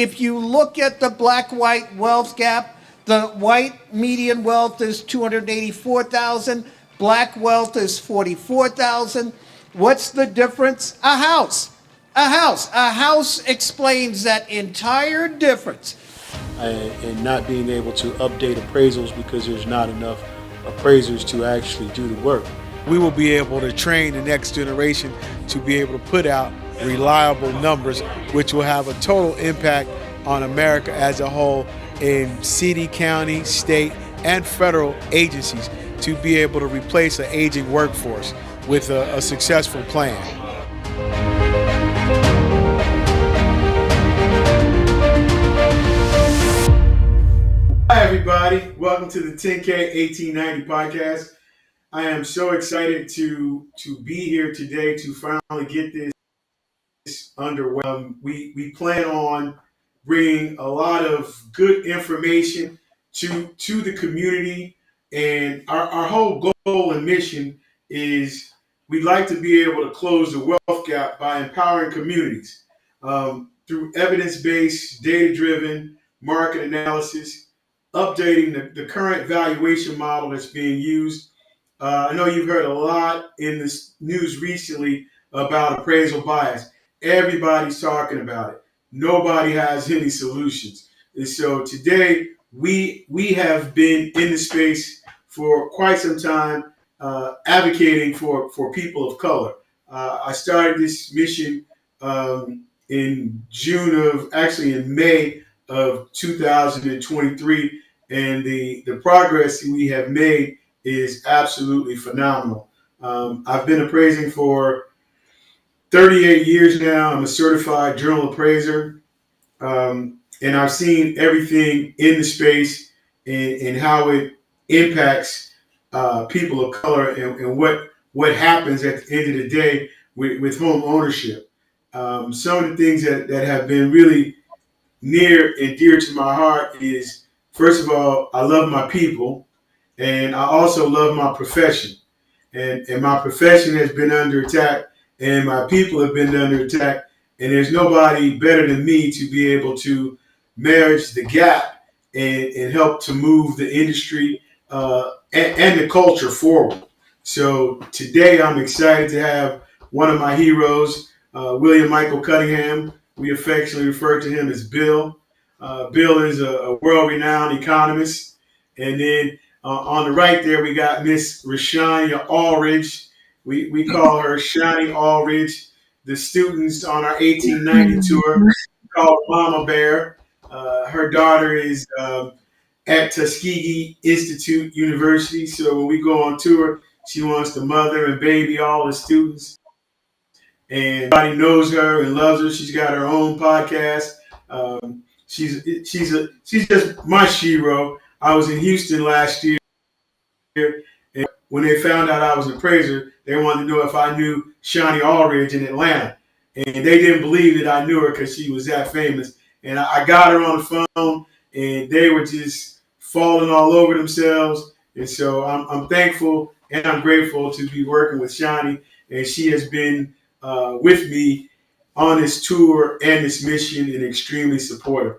if you look at the black-white wealth gap, the white median wealth is 284,000, black wealth is 44,000. What's the difference? A house. A house. A house explains that entire difference. And not being able to update appraisals because there's not enough appraisers to actually do the work. We will be able to train the next generation to be able to put out reliable numbers, which will have a total impact on America as a whole in city, county, state, and federal agencies to be able to replace an aging workforce with a successful plan. Hi everybody, welcome to the 10K 1890 podcast. I am so excited to be here today to finally get this underway. We plan on bringing a lot of good information to the community, and our whole goal and mission is we'd like to be able to close the wealth gap by empowering communities through evidence-based, data-driven market analysis, updating the current valuation model that's being used. I know you've heard a lot in this news recently about appraisal bias. Everybody's talking about it. Nobody has any solutions. And so today we have been in the space for quite some time, advocating for people of color. I started this mission in May of 2023, and the progress we have made is absolutely phenomenal. I've been appraising for 38 years now. I'm a certified journal appraiser, and I've seen everything in the space and how it impacts people of color and what happens at the end of the day with home ownership. Some of the things that have been really near and dear to my heart is, first of all, I love my people, and I also love my profession. And my profession has been under attack, and my people have been under attack, and there's nobody better than me to be able to marriage the gap and help to move the industry and the culture forward. So today I'm excited to have one of my heroes, William Michael Cunningham. We affectionately refer to him as Bill. Bill is a world-renowned economist. And then on the right there, we got Miss Rashania Allridge. We call her Shani Allridge. The students on our 1890 tour call her Mama Bear. Her daughter is at Tuskegee Institute University. So when we go on tour, she wants to mother and baby all the students. And everybody knows her and loves her. She's got her own podcast. She's just my shero. I was in Houston last year, and when they found out I was an appraiser, they wanted to know if I knew Shani Allridge in Atlanta, and they didn't believe that I knew her because she was that famous. And I got her on the phone, and they were just falling all over themselves. And so I'm thankful and I'm grateful to be working with Shani, and she has been with me on this tour and this mission and extremely supportive.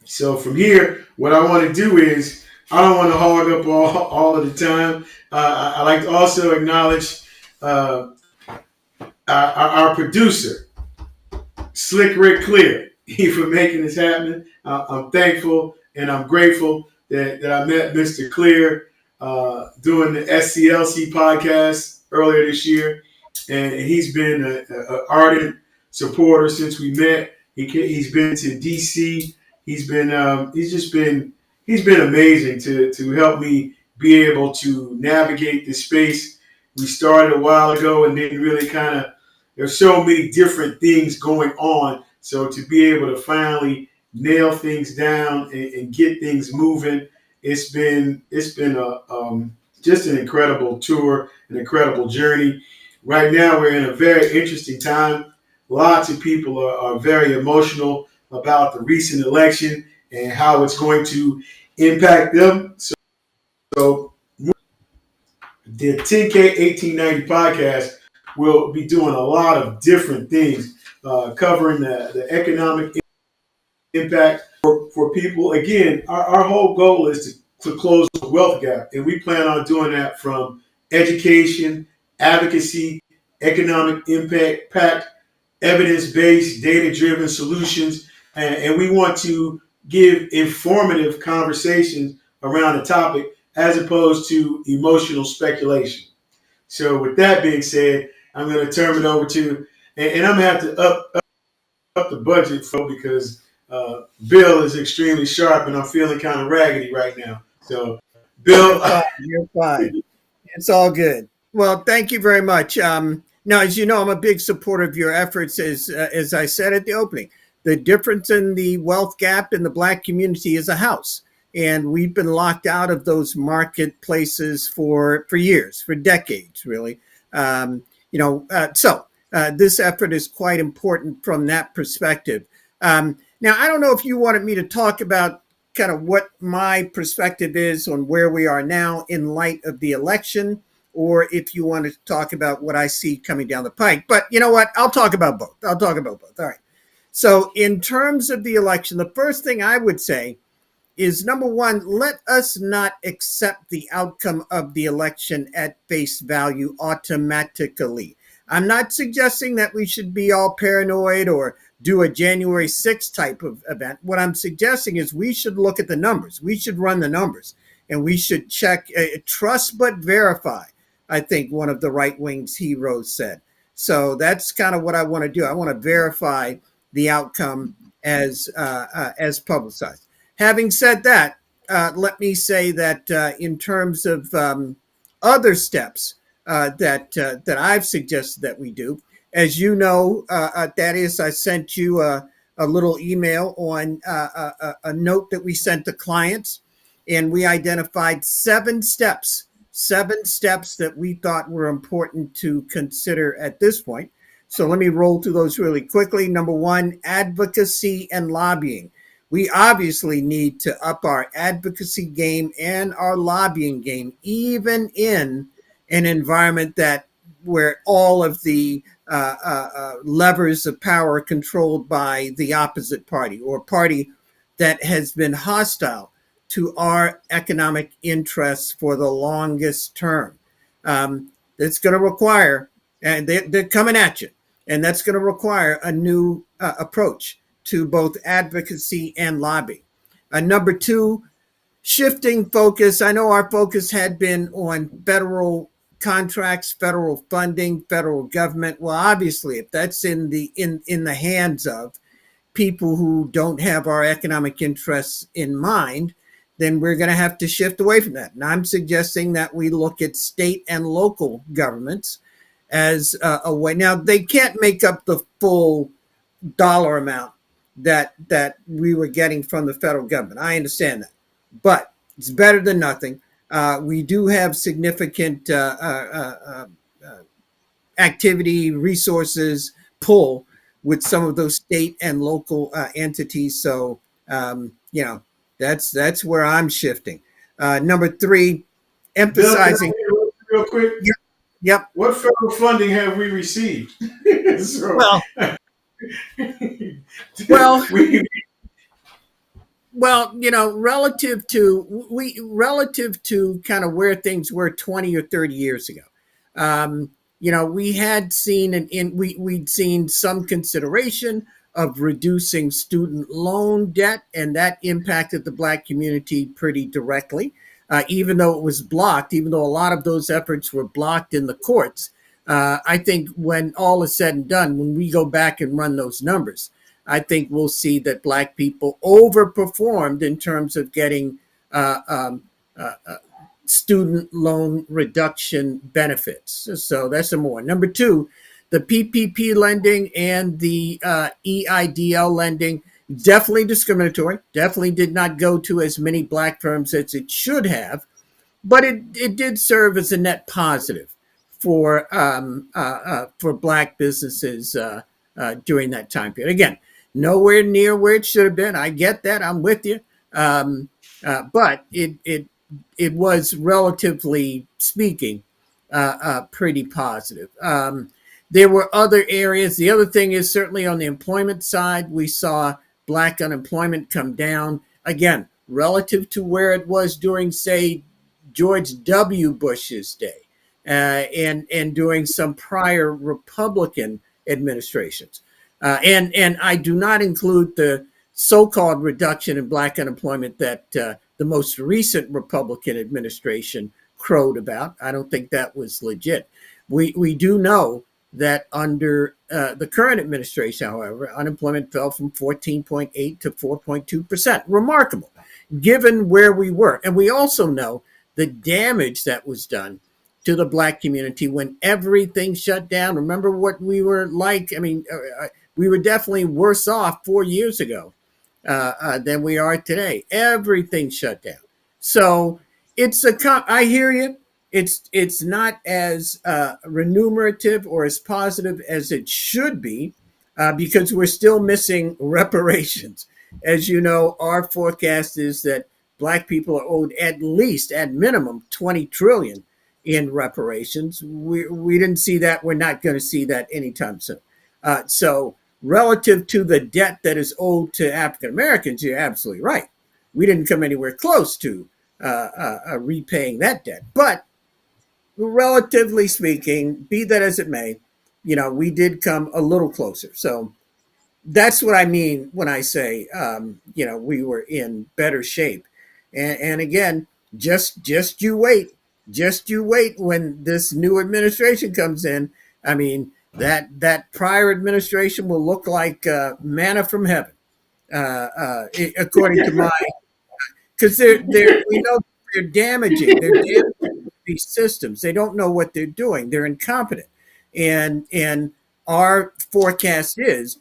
So from here, what I want to do is, I don't want to hog up all of the time. I like to also acknowledge our producer, Slick Rick Clear, for making this happen. I'm thankful and I'm grateful that I met Mr. Clear doing the SCLC podcast earlier this year. And he's been an ardent supporter since we met. He's been to DC. He's been amazing to help me be able to navigate this space. We started a while ago and then really there's so many different things going on. So to be able to finally nail things down and get things moving, it's been just an incredible tour, an incredible journey. Right now, we're in a very interesting time. Lots of people are very emotional about the recent election and how it's going to impact them. So the 10K 1890 podcast will be doing a lot of different things, covering the economic impact for people. Again, our whole goal is to close the wealth gap, and we plan on doing that from education, advocacy, economic impact, evidence-based, data-driven solutions, and we want to give informative conversations around the topic as opposed to emotional speculation. So with that being said, I'm going to turn it over to, and I'm going to have to up the budget for because Bill is extremely sharp and I'm feeling kind of raggedy right now. So, You're Bill, fine. You're fine. It's all good. Well, thank you very much. Now, as you know, I'm a big supporter of your efforts, as I said at the opening. The difference in the wealth gap in the Black community is a house, and we've been locked out of those marketplaces for years, for decades, really. This effort is quite important from that perspective. Now, I don't know if you wanted me to talk about kind of what my perspective is on where we are now in light of the election, or if you want to talk about what I see coming down the pike. But you know what? I'll talk about both. I'll talk about both. All right. So, in terms of the election, the first thing I would say is number one, let us not accept the outcome of the election at face value automatically. I'm not suggesting that we should be all paranoid or do a January 6th type of event. What I'm suggesting is we should look at the numbers. We should run the numbers and we should check, trust but verify, I think one of the right wing's heroes said. So that's kind of what I want to do. I want to verify the outcome as publicized. Having said that, let me say that in terms of other steps that I've suggested that we do, as you know, Thaddaus, I sent you a little email on a note that we sent to clients, and we identified seven steps that we thought were important to consider at this point. So let me roll through those really quickly. Number one, advocacy and lobbying. We obviously need to up our advocacy game and our lobbying game, even in an environment that where all of the levers of power are controlled by the opposite party or party that has been hostile to our economic interests for the longest term. It's going to require, and they're coming at you, and that's going to require a new approach to both advocacy and lobby. Number two, shifting focus. I know our focus had been on federal contracts, federal funding, federal government. Well, obviously, if that's in the hands of people who don't have our economic interests in mind, then we're going to have to shift away from that. And I'm suggesting that we look at state and local governments as a way. Now, they can't make up the full dollar amount that we were getting from the federal government. I understand that, but it's better than nothing. We do have significant activity, resources, pull with some of those state and local entities. So, that's where I'm shifting. Number three, Bill, can I emphasizing. interrupt you real quick? Yep. Yep. What federal funding have we received? So, Well, well, we, Well, relative to kind of where things were 20 or 30 years ago, we had seen we'd seen some consideration of reducing student loan debt, and that impacted the Black community pretty directly. Even though it was blocked, even though a lot of those efforts were blocked in the courts, I think when all is said and done, when we go back and run those numbers, I think we'll see that Black people overperformed in terms of getting student loan reduction benefits. So that's number one. Number two, the PPP lending and the EIDL lending, definitely discriminatory, definitely did not go to as many Black firms as it should have, but it did serve as a net positive for Black businesses during that time period. Again, nowhere near where it should have been. I get that. I'm with you. But it was, relatively speaking, pretty positive. There were other areas. The other thing is certainly on the employment side, we saw black unemployment come down, again, relative to where it was during, say, George W. Bush's day, and during some prior Republican administrations. And I do not include the so-called reduction in black unemployment that the most recent Republican administration crowed about. I don't think that was legit. We do know that under the current administration, however, unemployment fell from 14.8 to 4.2%. Remarkable, given where we were. And we also know the damage that was done to the black community when everything shut down. Remember what we were like? I mean, we were definitely worse off 4 years ago than we are today. Everything shut down. So I hear you. It's not as remunerative or as positive as it should be because we're still missing reparations. As you know, our forecast is that black people are owed at least, at minimum, 20 trillion in reparations. We didn't see that. We're not going to see that anytime soon. So relative to the debt that is owed to African Americans, you're absolutely right. We didn't come anywhere close to repaying that debt. But relatively speaking, be that as it may, we did come a little closer. So that's what I mean when I say, we were in better shape. And again, just you wait. Just you wait when this new administration comes in. I mean, that prior administration will look like manna from heaven, according to my, because we know they're damaging. They're damaging these systems. They don't know what they're doing. They're incompetent, and our forecast is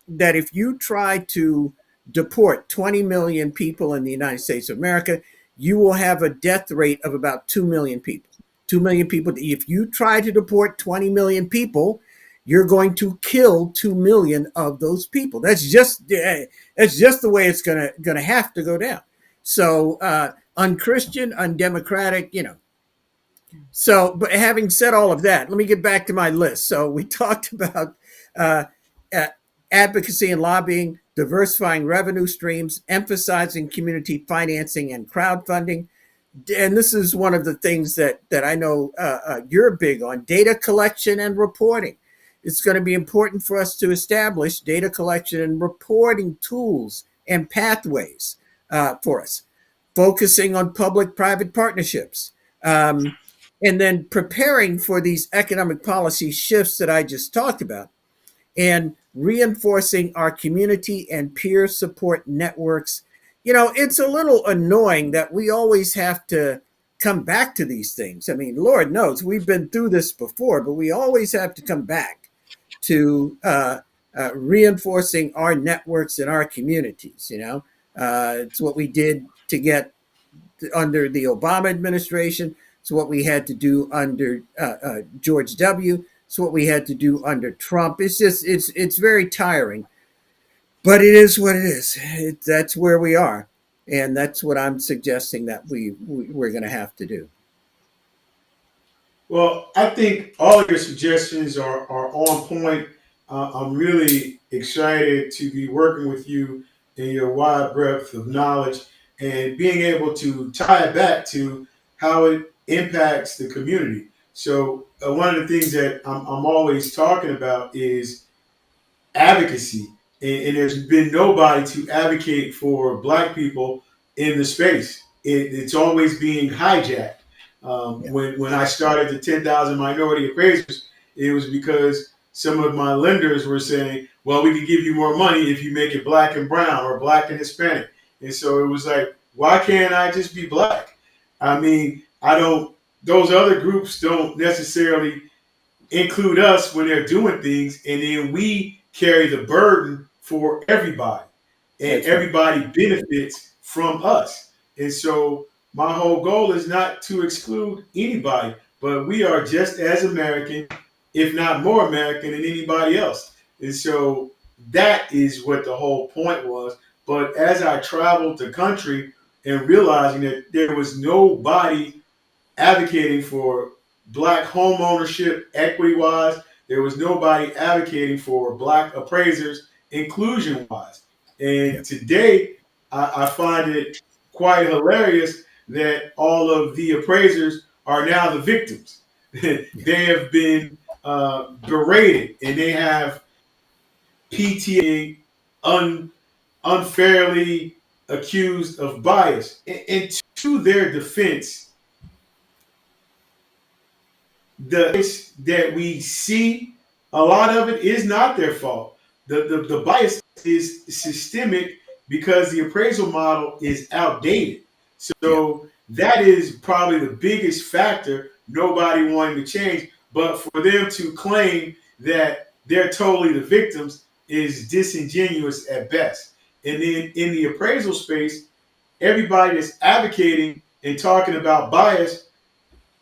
that if you try to deport 20 million people in the United States of America, you will have a death rate of about 2 million people. 2 million people. If you try to deport 20 million people, you're going to kill 2 million of those people. That's just the way it's gonna have to go down. So unchristian, undemocratic, So, but having said all of that, let me get back to my list. So we talked about uh, advocacy and lobbying, diversifying revenue streams, emphasizing community financing and crowdfunding. And this is one of the things that I know you're big on: data collection and reporting. It's going to be important for us to establish data collection and reporting tools and pathways for us, focusing on public-private partnerships, and then preparing for these economic policy shifts that I just talked about, and reinforcing our community and peer support networks. It's a little annoying that we always have to come back to these things. I mean, Lord knows we've been through this before, but we always have to come back to reinforcing our networks and our communities. It's what we did to get under the Obama administration. It's what we had to do under George W. It's what we had to do under Trump. It's very tiring, but it is what it is. That's where we are, and that's what I'm suggesting that we're going to have to do. Well, I think all of your suggestions are on point. I'm really excited to be working with you in your wide breadth of knowledge and being able to tie it back to how it impacts the community. So, one of the things that I'm always talking about is advocacy, and there's been nobody to advocate for Black people in the space. It's always being hijacked. Yeah. When I started the 10,000 Minority Appraisers, it was because some of my lenders were saying, "Well, we could give you more money if you make it Black and brown or Black and Hispanic." And so it was like, why can't I just be Black? I mean, I don't. Those other groups don't necessarily include us when they're doing things, and then we carry the burden for everybody, and That's right. everybody benefits from us. And so my whole goal is not to exclude anybody, but we are just as American, if not more American than anybody else. And so that is what the whole point was. But as I traveled the country and realizing that there was nobody advocating for Black home ownership equity wise. There was nobody advocating for Black appraisers inclusion wise. And today, I find it quite hilarious that all of the appraisers are now the victims. They have been berated, and they have PTA unfairly accused of bias. And to their defense, the bias that we see, a lot of it is not their fault. The bias is systemic because the appraisal model is outdated. Yeah. So that is probably the biggest factor nobody wanting to change. But for them to claim that they're totally the victims is disingenuous at best. And then in the appraisal space, everybody that's advocating and talking about bias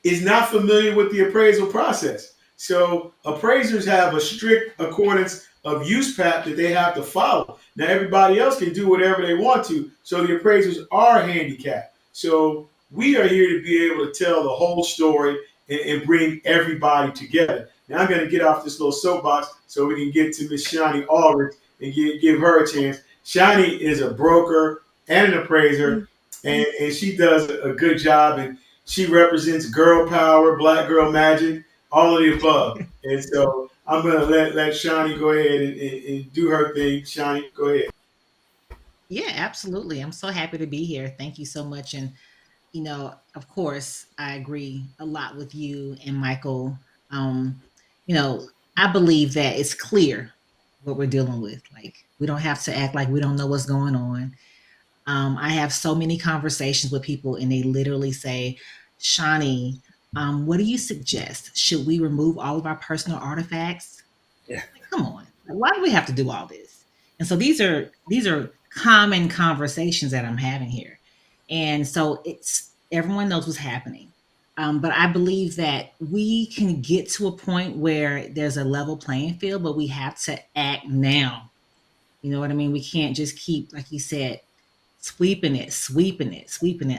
is not familiar with the appraisal process. So appraisers have a strict accordance of use path that they have to follow. Now everybody else can do whatever they want to. So the appraisers are handicapped. So we are here to be able to tell the whole story and bring everybody together. Now I'm going to get off this little soapbox so we can get to Miss Shani Aldrich and give her a chance. Shani is a broker and an appraiser, and she does a good job. And she represents girl power, black girl magic, all of the above. And so I'm going to let Shani go ahead and do her thing. Shani, go ahead. Yeah, absolutely. I'm so happy to be here. Thank you so much. And, of course, I agree a lot with you and Michael. Um, I believe that it's clear what we're dealing with. Like, we don't have to act like we don't know what's going on. I have so many conversations with people, and they literally say, Shawnee, what do you suggest? Should we remove all of our personal artifacts? Yeah. Like, come on. Like, why do we have to do all this? And so these are common conversations that I'm having here. And so it's everyone knows what's happening. But I believe that we can get to a point where there's a level playing field, but we have to act now. You know what I mean? We can't just keep, like you said, sweeping it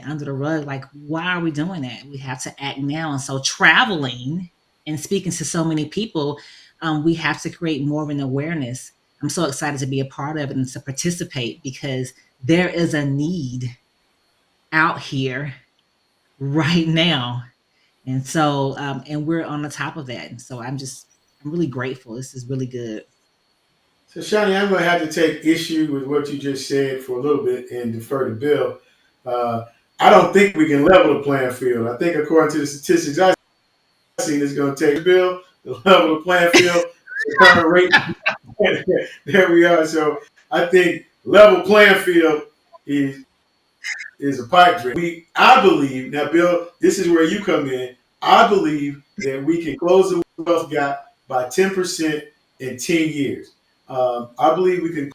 under the rug. Like, why are we doing that? We have to act now. And so traveling and speaking to so many people, we have to create more of an awareness. I'm so excited to be a part of it and to participate because there is a need out here right now. And so, and we're on the top of that. And so I'm really grateful. This is really good. So, Shani, I'm going to have to take issue with what you just said for a little bit and defer to Bill. I don't think we can level the playing field. I think, according to the statistics I've seen, it's going to take Bill to level the playing field. The current rate, there we are. So, I think level playing field is a pipe dream. I believe, now, Bill, this is where you come in. I believe that we can close the wealth gap by 10% in 10 years. I believe we can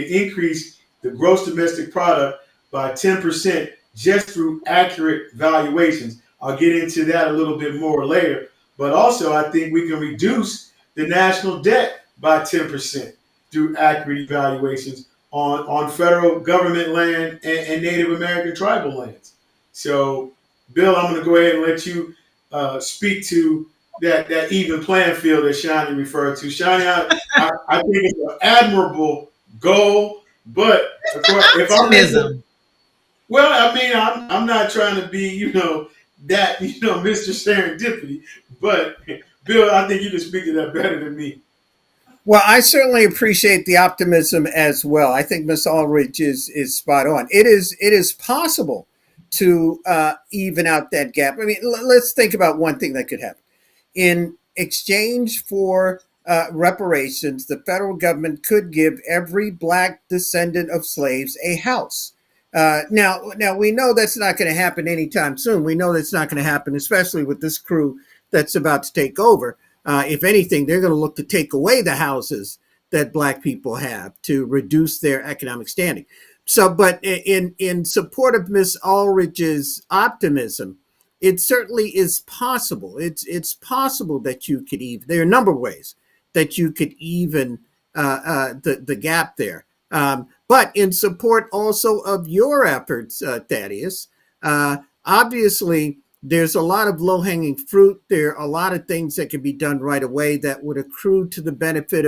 increase the gross domestic product by 10% just through accurate valuations. I'll get into that a little bit more later. But also, I think we can reduce the national debt by 10% through accurate evaluations on federal government land and Native American tribal lands. So, Bill, I'm going to go ahead and let you speak to that even playing field that Shani referred to. Shani, I think it's an admirable goal, but of course, if I'm Optimism. well, I mean, I'm not trying to be, Mr. Serendipity, but Bill, I think you can speak to that better than me. Well, I certainly appreciate the optimism as well. I think Ms. Aldrich is spot on. It is possible to even out that gap. I mean, let's think about one thing that could happen. In exchange for reparations, the federal government could give every black descendant of slaves a house. Now we know that's not going to happen anytime soon. We know that's not going to happen, especially with this crew that's about to take over. If anything, they're going to look to take away the houses that black people have to reduce their economic standing. So, but in support of Miss Ulrich's optimism, it certainly is possible. It's possible that you could even. There are a number of ways that you could even the gap there. But in support also of your efforts, Thaddaus, obviously there's a lot of low-hanging fruit. There are a lot of things that can be done right away that would accrue to the benefit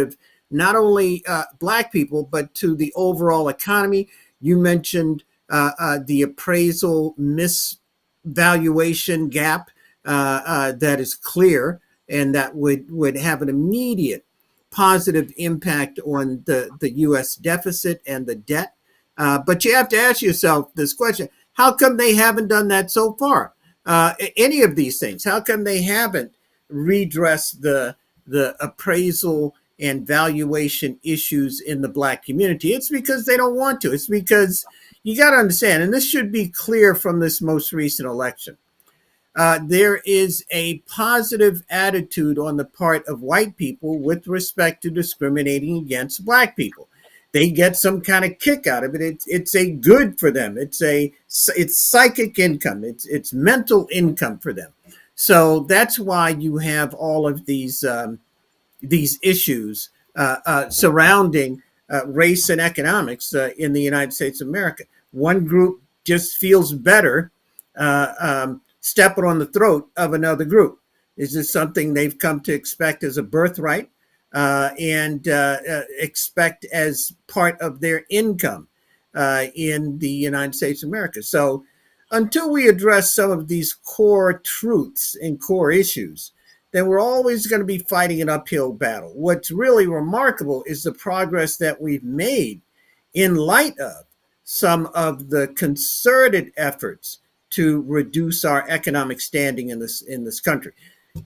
not only Black people, but to the overall economy. You mentioned the appraisal misvaluation gap that is clear and that would have an immediate positive impact on the U.S. deficit and the debt. But you have to ask yourself this question: how come they haven't done that so far? Any of these things? How come they haven't redressed the appraisal and valuation issues in the Black community? It's because they don't want to. It's because you got to understand, and this should be clear from this most recent election. There is a positive attitude on the part of white people with respect to discriminating against Black people. They get some kind of kick out of it. It's a good for them. It's psychic income. It's mental income for them. So that's why you have all of these issues surrounding race and economics in the United States of America. One group just feels better stepping on the throat of another group. Is this something they've come to expect as a birthright and expect as part of their income in the United States of America? So until we address some of these core truths and core issues, then we're always going to be fighting an uphill battle. What's really remarkable is the progress that we've made in light of some of the concerted efforts to reduce our economic standing in this country.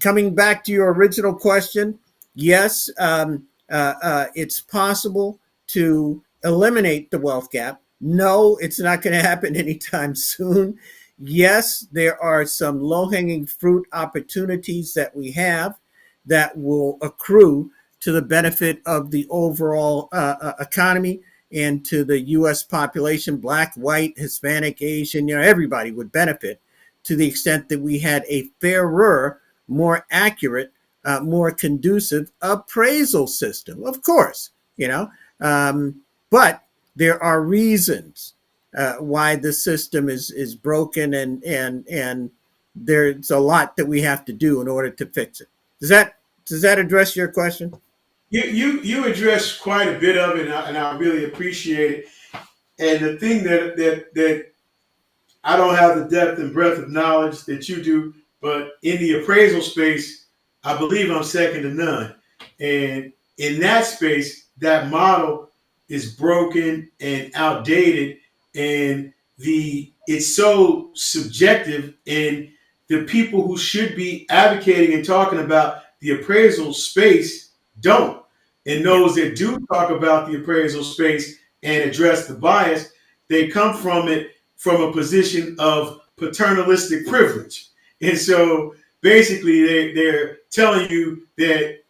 Coming back to your original question, yes, it's possible to eliminate the wealth gap. No, it's not going to happen anytime soon. Yes, there are some low-hanging fruit opportunities that we have that will accrue to the benefit of the overall economy and to the U.S. population, Black, white, Hispanic, Asian, everybody would benefit to the extent that we had a fairer, more accurate, more conducive appraisal system. Of course, but there are reasons why the system is broken, and there's a lot that we have to do in order to fix it. Does that address your question? You addressed quite a bit of it, and I really appreciate it. And the thing that I don't have the depth and breadth of knowledge that you do, but in the appraisal space, I believe I'm second to none. And in that space, that model is broken and outdated, and it's so subjective. And the people who should be advocating and talking about the appraisal space don't. And those that do talk about the appraisal space and address the bias, they come from it from a position of paternalistic privilege. And so basically they're telling you that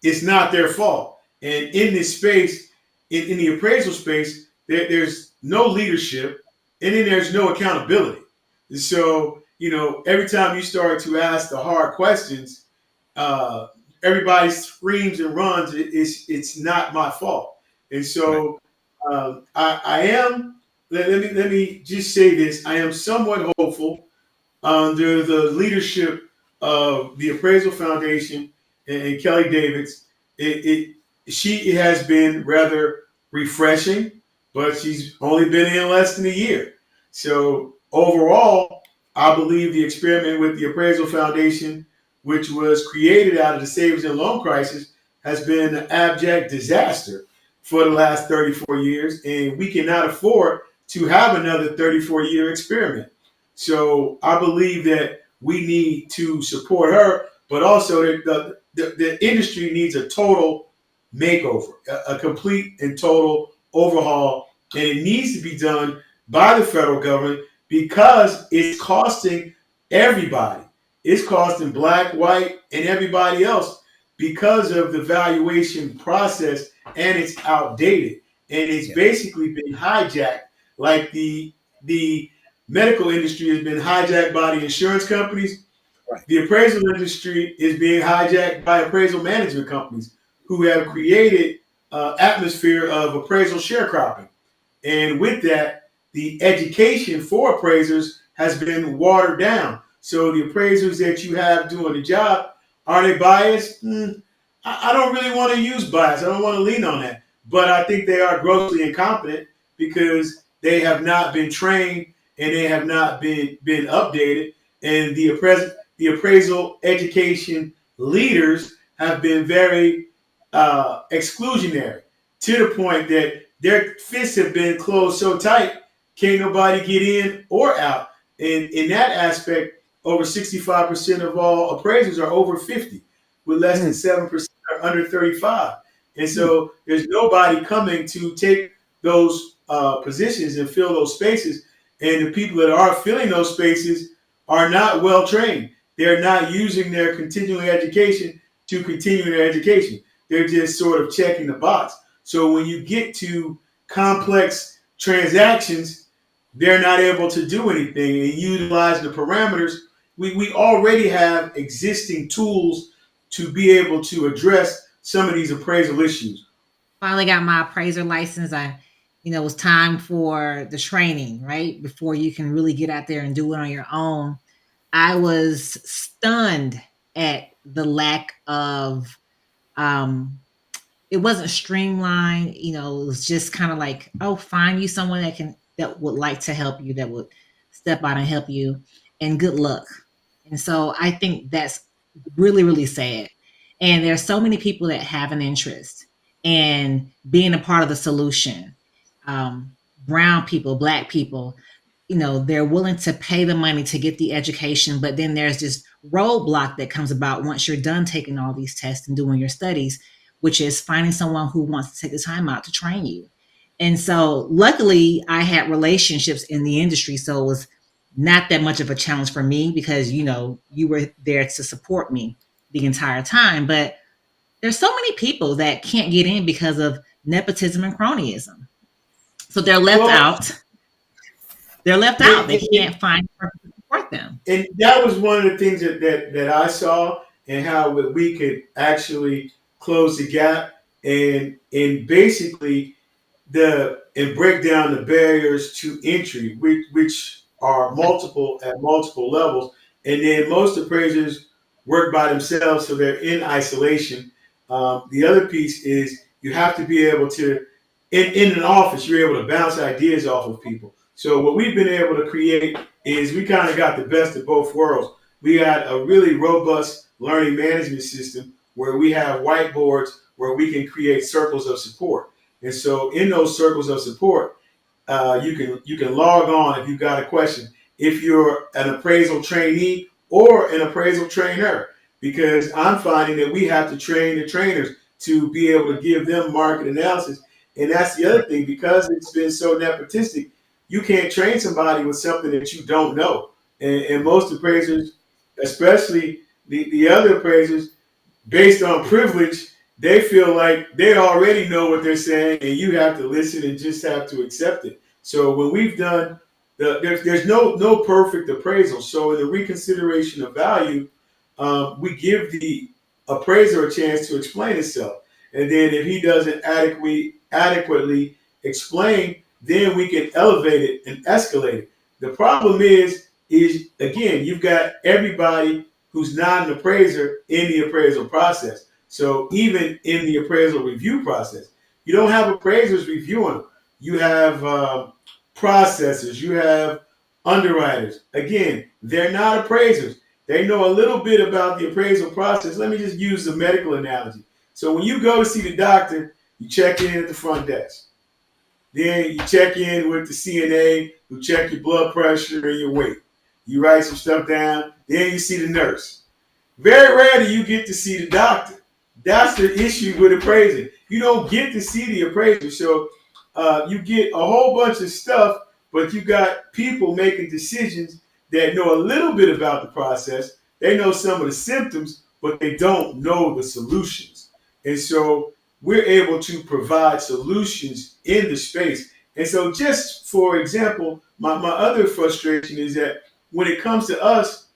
it's not their fault. And in this space, in the appraisal space, there's no leadership, and then there's no accountability. And so, every time you start to ask the hard questions, everybody screams and runs. It's not my fault. And so I am, let me just say this. I am somewhat hopeful under the leadership of the Appraisal Foundation and Kelly Davids. She has been rather refreshing, but she's only been in less than a year. So overall, I believe the experiment with the Appraisal Foundation, which was created out of the savings and loan crisis, has been an abject disaster for the last 34 years, and we cannot afford to have another 34-year experiment. So I believe that we need to support her, but also the industry needs a total makeover, a complete and total overhaul, and it needs to be done by the federal government because it's costing everybody. It's costing Black, white, and everybody else because of the valuation process, and it's outdated, and it's basically been hijacked, like the medical industry has been hijacked by the insurance companies. Right. The appraisal industry is being hijacked by appraisal management companies who have created an atmosphere of appraisal sharecropping. And with that, the education for appraisers has been watered down. So the appraisers that you have doing the job, are they biased? I don't really want to use bias. I don't want to lean on that. But I think they are grossly incompetent because they have not been trained and they have not been updated. And the appraisal education leaders have been very exclusionary to the point that their fists have been closed so tight, can't nobody get in or out. And in that aspect, over 65% of all appraisers are over 50, with less than 7% are under 35. And so there's nobody coming to take those positions and fill those spaces. And the people that are filling those spaces are not well trained. They're not using their continuing education to continue their education. They're just sort of checking the box. So when you get to complex transactions, they're not able to do anything and utilize the parameters. We already have existing tools to be able to address some of these appraisal issues. Finally got my appraiser license. It was time for the training, right? Before you can really get out there and do it on your own. I was stunned at the lack of it wasn't streamlined. It was just kind of like, oh, find you someone that would like to help you, that would step out and help you, and good luck. And so I think that's really, really sad. And there's so many people that have an interest in being a part of the solution. Brown people, Black people, they're willing to pay the money to get the education, but then there's this roadblock that comes about once you're done taking all these tests and doing your studies, which is finding someone who wants to take the time out to train you. And so luckily I had relationships in the industry, so it was not that much of a challenge for me because, you were there to support me the entire time. But there's so many people that can't get in because of nepotism and cronyism. So they're left out. They're left out. They can't find person to support them. And that was one of the things that I saw and how we could actually close the gap and basically and break down the barriers to entry, which are multiple at multiple levels. And then most appraisers work by themselves, so they're in isolation. The other piece is you have to be able to, in an office, you're able to bounce ideas off of people. So what we've been able to create is we kind of got the best of both worlds. We got a really robust learning management system where we have whiteboards where we can create circles of support. And so in those circles of support, you can log on if you've got a question. If you're an appraisal trainee or an appraisal trainer, because I'm finding that we have to train the trainers to be able to give them market analysis. And that's the other thing, because it's been so nepotistic, you can't train somebody with something that you don't know. And most appraisers, especially the other appraisers, based on privilege, they feel like they already know what they're saying and you have to listen and just have to accept it. So when we've done, there's no perfect appraisal. So in the reconsideration of value, we give the appraiser a chance to explain himself. And then if he doesn't adequately explain, then we can elevate it and escalate it. The problem is again, you've got everybody who's not an appraiser in the appraisal process. So even in the appraisal review process, you don't have appraisers reviewing them. You have processors, you have underwriters. Again, they're not appraisers. They know a little bit about the appraisal process. Let me just use the medical analogy. So when you go to see the doctor, you check in at the front desk. Then you check in with the CNA who check your blood pressure and your weight. You write some stuff down. Then you see the nurse. Very rarely you get to see the doctor. That's the issue with appraising. You don't get to see the appraiser. So you get a whole bunch of stuff, but you got people making decisions that know a little bit about the process. They know some of the symptoms, but they don't know the solutions. And so we're able to provide solutions in the space. And so just for example, my other frustration is that when it comes to us,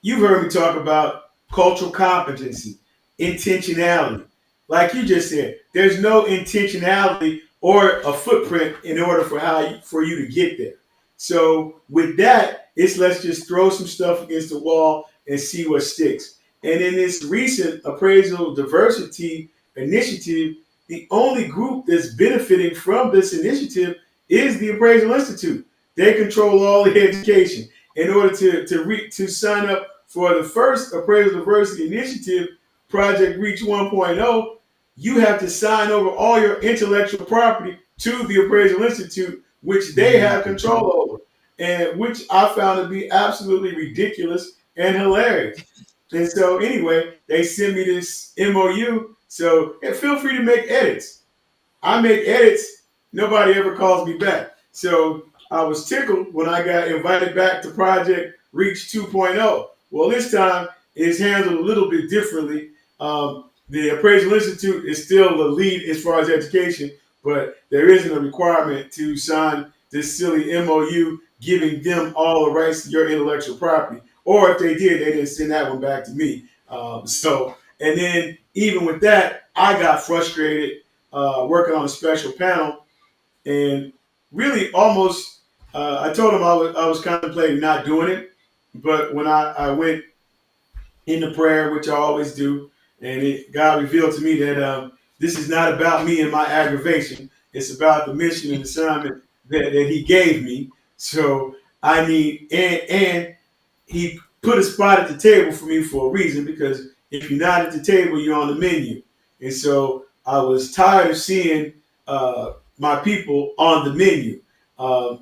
you've heard me talk about cultural competency, intentionality. Like you just said, there's no intentionality or a footprint in order for you to get there. So with that, it's let's just throw some stuff against the wall and see what sticks. And in this recent appraisal diversity initiative, the only group that's benefiting from this initiative is the Appraisal Institute. They control all the education. In order to sign up for the first Appraisal Diversity Initiative, Project Reach 1.0, you have to sign over all your intellectual property to the Appraisal Institute, which they have control over, and which I found to be absolutely ridiculous and hilarious. And so, anyway, they send me this MOU. So, hey, feel free to make edits. I make edits, nobody ever calls me back. So I was tickled when I got invited back to Project Reach 2.0. Well, this time it's handled a little bit differently. The Appraisal Institute is still the lead as far as education, but there isn't a requirement to sign this silly MOU giving them all the rights to your intellectual property. Or if they did, they didn't send that one back to me. And then even with that, I got frustrated working on a special panel, and really almost I told him I was contemplating not doing it, but when I went into prayer, which I always do, and God revealed to me that this is not about me and my aggravation. It's about the mission and assignment that He gave me. So I need and He put a spot at the table for me for a reason, because if you're not at the table, you're on the menu. And so I was tired of seeing my people on the menu,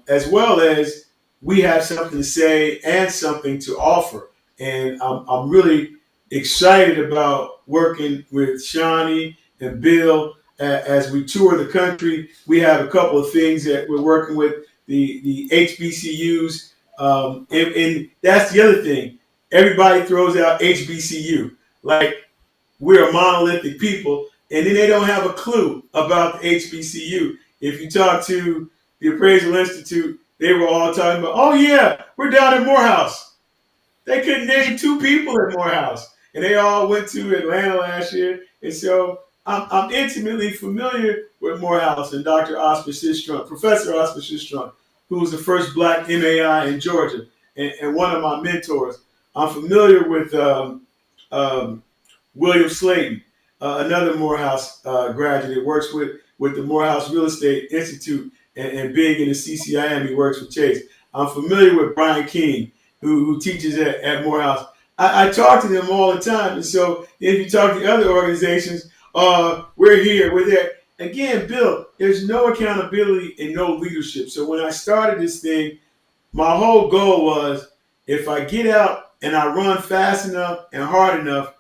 as well as we have something to say and something to offer. And I'm really excited about working with Shawnee and Bill as we tour the country. We have a couple of things that we're working with the HBCUs. And that's the other thing. Everybody throws out HBCU like we're a monolithic people, and then they don't have a clue about the HBCU. If you talk to the Appraisal Institute, they were all talking about, oh yeah, we're down at Morehouse. They couldn't name two people at Morehouse, and they all went to Atlanta last year. And so I'm intimately familiar with Morehouse and Dr. Oscar Sistrunk, Professor Oscar Sistrunk, who was the first Black MAI in Georgia and one of my mentors. I'm familiar with um, William Slayton, another Morehouse graduate, works with the Morehouse Real Estate Institute and being in the CCIM, he works with Chase. I'm familiar with Brian King, who teaches at Morehouse. I talk to them all the time. And so if you talk to other organizations, we're here, we're there. Again, Bill, there's no accountability and no leadership. So when I started this thing, my whole goal was if I get out and I run fast enough and hard enough,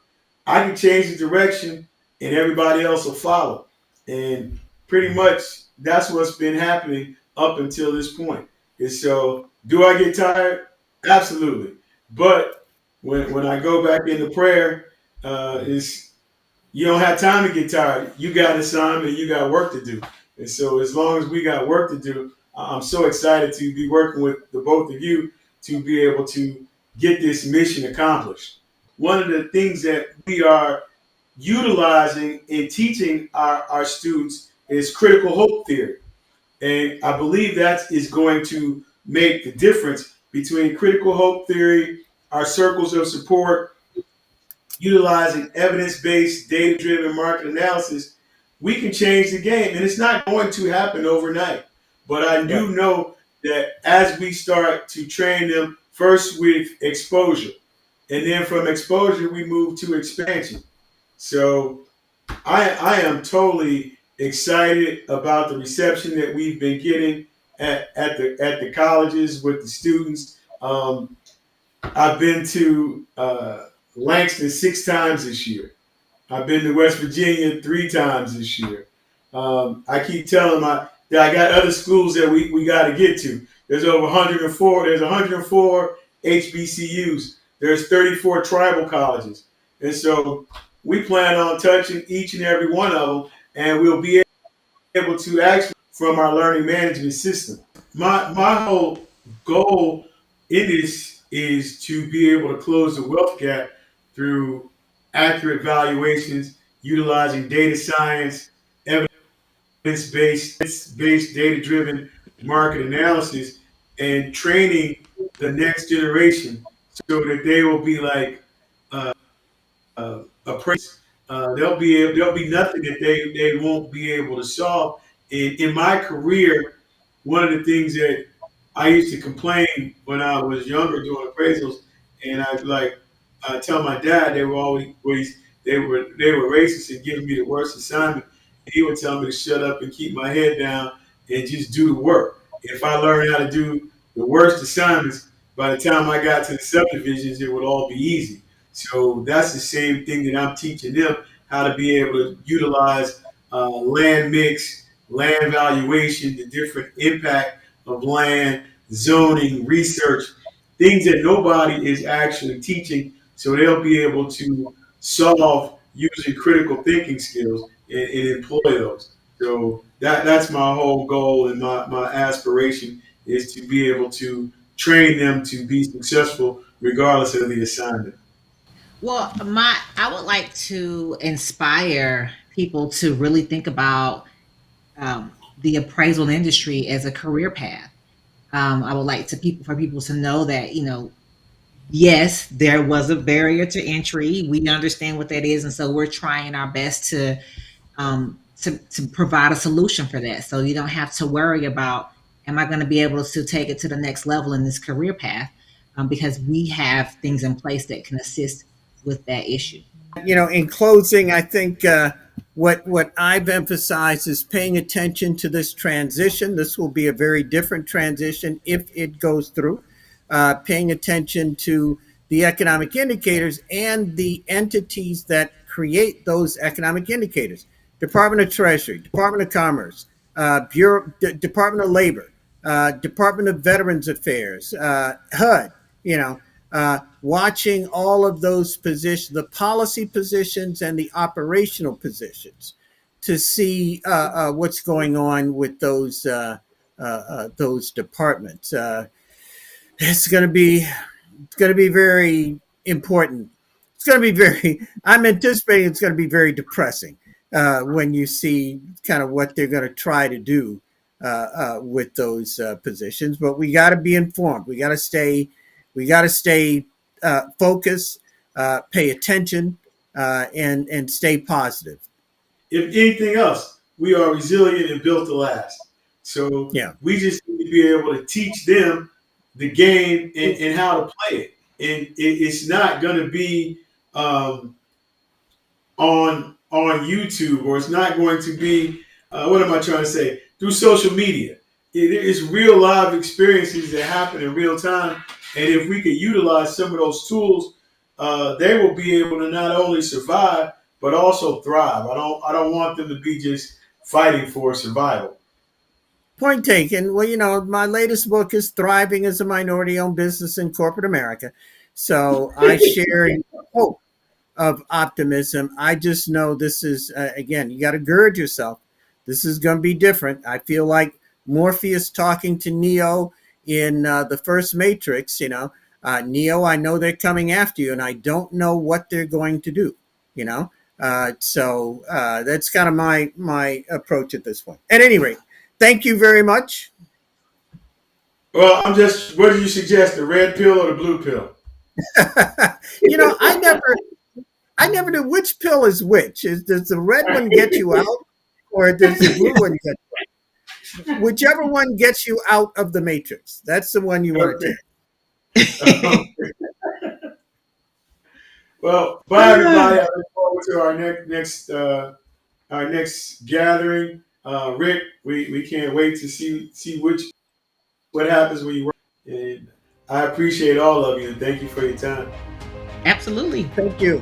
I can change the direction and everybody else will follow. And pretty much that's what's been happening up until this point. And so, do I get tired? Absolutely. But when I go back into prayer, it's you don't have time to get tired. You got an assignment, you got work to do. And so as long as we got work to do, I'm so excited to be working with the both of you to be able to get this mission accomplished. One of the things that we are utilizing in teaching our students is critical hope theory. And I believe that is going to make the difference between critical hope theory, our circles of support, utilizing evidence-based, data-driven market analysis. We can change the game, and it's not going to happen overnight. But I do know that as we start to train them first with exposure, and then from exposure we move to expansion. So I am totally excited about the reception that we've been getting at the colleges with the students. I've been to Langston 6 times this year. I've been to West Virginia 3 times this year. I keep telling that I got other schools that we got to get to. There's over 104. There's 104 HBCUs. There's 34 tribal colleges, and so we plan on touching each and every one of them, and we'll be able to actually from our learning management system. My whole goal in this is to be able to close the wealth gap through accurate valuations, utilizing data science, evidence-based data-driven market analysis, and training the next generation so that they will be like appraisers. There'll be nothing that they won't be able to solve. In my career, one of the things that I used to complain when I was younger doing appraisals, and I like tell my dad they were they were racist and giving me the worst assignment. He would tell me to shut up and keep my head down and just do the work. If I learned how to do the worst assignments, by the time I got to the subdivisions, it would all be easy. So that's the same thing that I'm teaching them, how to be able to utilize land mix, land valuation, the different impact of land, zoning, research, things that nobody is actually teaching. So they'll be able to solve using critical thinking skills and employ those. So that's my whole goal and my aspiration is to be able to train them to be successful regardless of the assignment. Well, I would like to inspire people to really think about the appraisal industry as a career path. I would like to people for people to know that yes, there was a barrier to entry. We understand what that is, and so we're trying our best to provide a solution for that. So you don't have to worry about, am I going to be able to take it to the next level in this career path? Because we have things in place that can assist with that issue. In closing, I think what I've emphasized is paying attention to this transition. This will be a very different transition if it goes through. Paying attention to the economic indicators and the entities that create those economic indicators. Department of Treasury, Department of Commerce, Department of Labor, Department of Veterans Affairs, HUD, watching all of those positions, the policy positions and the operational positions, to see what's going on with those departments. It's going to be very important. It's going to be very. I'm anticipating it's going to be very depressing when you see kind of what they're going to try to do with those positions. But we got to be informed. We got to stay. We got to stay focused, pay attention, and stay positive. If anything else, we are resilient and built to last. So Yeah. we just need to be able to teach them the game and how to play it. And it's not going to be on YouTube, or it's not going to be what am I trying to say, through social media. It is real live experiences that happen in real time, and if we could utilize some of those tools, they will be able to not only survive but also thrive. I don't want them to be just fighting for survival. Point taken. Well, my latest book is Thriving as a Minority Owned Business in Corporate America. So I share in the hope of optimism. I just know this is, again, you got to gird yourself. This is going to be different. I feel like Morpheus talking to Neo in the first Matrix, Neo, I know they're coming after you and I don't know what they're going to do, so that's kind of my approach at this point. At any rate, thank you very much. Well, what do you suggest, the red pill or the blue pill? I never knew which pill is which. Does the red one get you out, or does the blue one get you out? Whichever one gets you out of the matrix, that's the one you want to take. Well, bye everybody. I look forward to our next gathering. Rick, we can't wait to see what happens when you work. And I appreciate all of you and thank you for your time. Absolutely. Thank you.